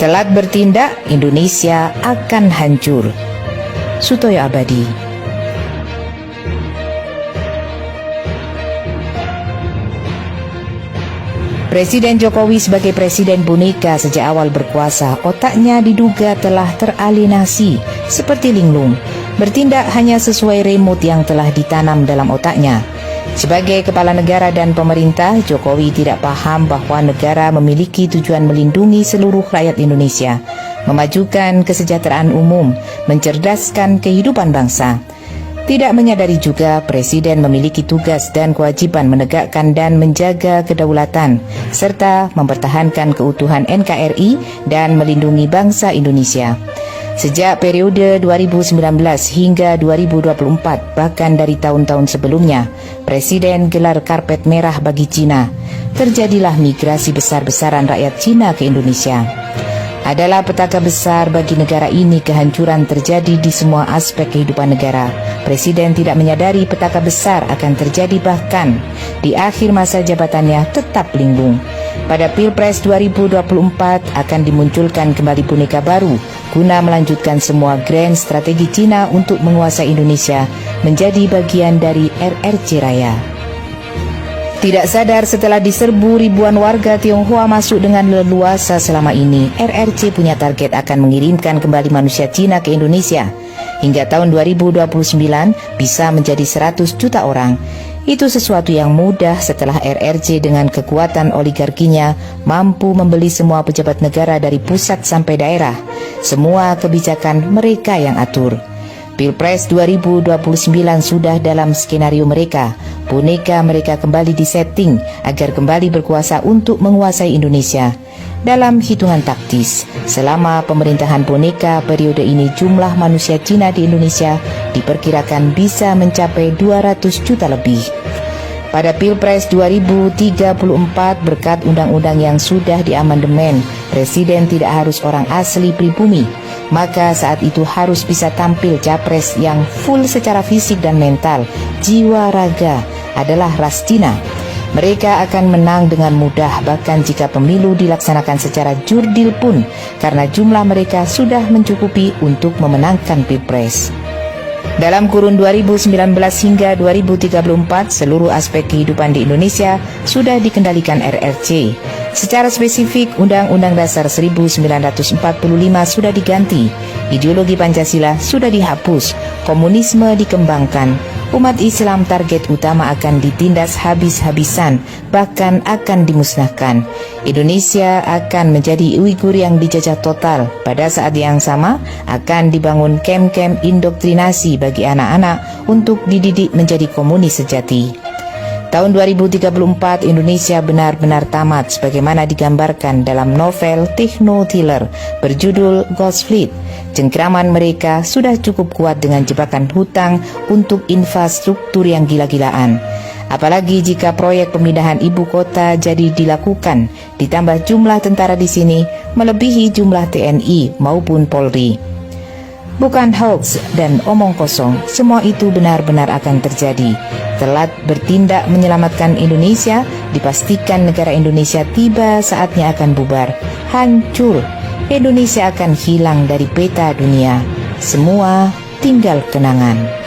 Telat bertindak, Indonesia akan hancur. Sutoyo Abadi. Presiden Jokowi sebagai presiden boneka sejak awal berkuasa, otaknya diduga telah teralienasi seperti linglung, bertindak hanya sesuai remote yang telah ditanam dalam otaknya. Sebagai kepala negara dan pemerintah, Jokowi tidak paham bahwa negara memiliki tujuan melindungi seluruh rakyat Indonesia, memajukan kesejahteraan umum, mencerdaskan kehidupan bangsa. Tidak menyadari juga Presiden memiliki tugas dan kewajiban menegakkan dan menjaga kedaulatan, serta mempertahankan keutuhan NKRI dan melindungi bangsa Indonesia. Sejak periode 2019 hingga 2024, bahkan dari tahun-tahun sebelumnya, Presiden gelar karpet merah bagi Cina. Terjadilah migrasi besar-besaran rakyat Cina ke Indonesia. Adalah petaka besar bagi negara ini kehancuran terjadi di semua aspek kehidupan negara. Presiden tidak menyadari petaka besar akan terjadi bahkan di akhir masa jabatannya tetap linglung. Pada Pilpres 2024 akan dimunculkan kembali boneka baru guna melanjutkan semua grand strategi Cina untuk menguasai Indonesia menjadi bagian dari RRC Raya. Tidak sadar setelah diserbu ribuan warga Tionghoa masuk dengan leluasa selama ini, RRC punya target akan mengirimkan kembali manusia Cina ke Indonesia. Hingga tahun 2029 bisa menjadi 100 juta orang. Itu sesuatu yang mudah setelah RRC dengan kekuatan oligarkinya mampu membeli semua pejabat negara dari pusat sampai daerah. Semua kebijakan mereka yang atur. Pilpres 2029 sudah dalam skenario mereka. Boneka mereka kembali disetting agar kembali berkuasa untuk menguasai Indonesia. Dalam hitungan taktis, selama pemerintahan boneka periode ini jumlah manusia Cina di Indonesia diperkirakan bisa mencapai 200 juta lebih. Pada Pilpres 2034 berkat undang-undang yang sudah diamandemen, Presiden tidak harus orang asli pribumi. Maka saat itu harus bisa tampil capres yang full secara fisik dan mental, jiwa raga adalah ras Cina. Mereka akan menang dengan mudah bahkan jika pemilu dilaksanakan secara jurdil pun, karena jumlah mereka sudah mencukupi untuk memenangkan Pilpres. Dalam kurun 2019 hingga 2034, seluruh aspek kehidupan di Indonesia sudah dikendalikan RRC. Secara spesifik, Undang-Undang Dasar 1945 sudah diganti, ideologi Pancasila sudah dihapus, komunisme dikembangkan, umat Islam target utama akan ditindas habis-habisan, bahkan akan dimusnahkan. Indonesia akan menjadi Uighur yang dijajah total. Pada saat yang sama, akan dibangun kem-kem indoktrinasi bagi anak-anak untuk dididik menjadi komunis sejati. Tahun 2034 Indonesia benar-benar tamat sebagaimana digambarkan dalam novel techno-thriller berjudul Ghost Fleet. Cengkraman mereka sudah cukup kuat dengan jebakan hutang untuk infrastruktur yang gila-gilaan. Apalagi jika proyek pemindahan ibu kota jadi dilakukan, ditambah jumlah tentara di sini melebihi jumlah TNI maupun Polri. Bukan hoax dan omong kosong, semua itu benar-benar akan terjadi. Telat bertindak menyelamatkan Indonesia, dipastikan negara Indonesia tiba saatnya akan bubar, hancur. Indonesia akan hilang dari peta dunia. Semua tinggal kenangan.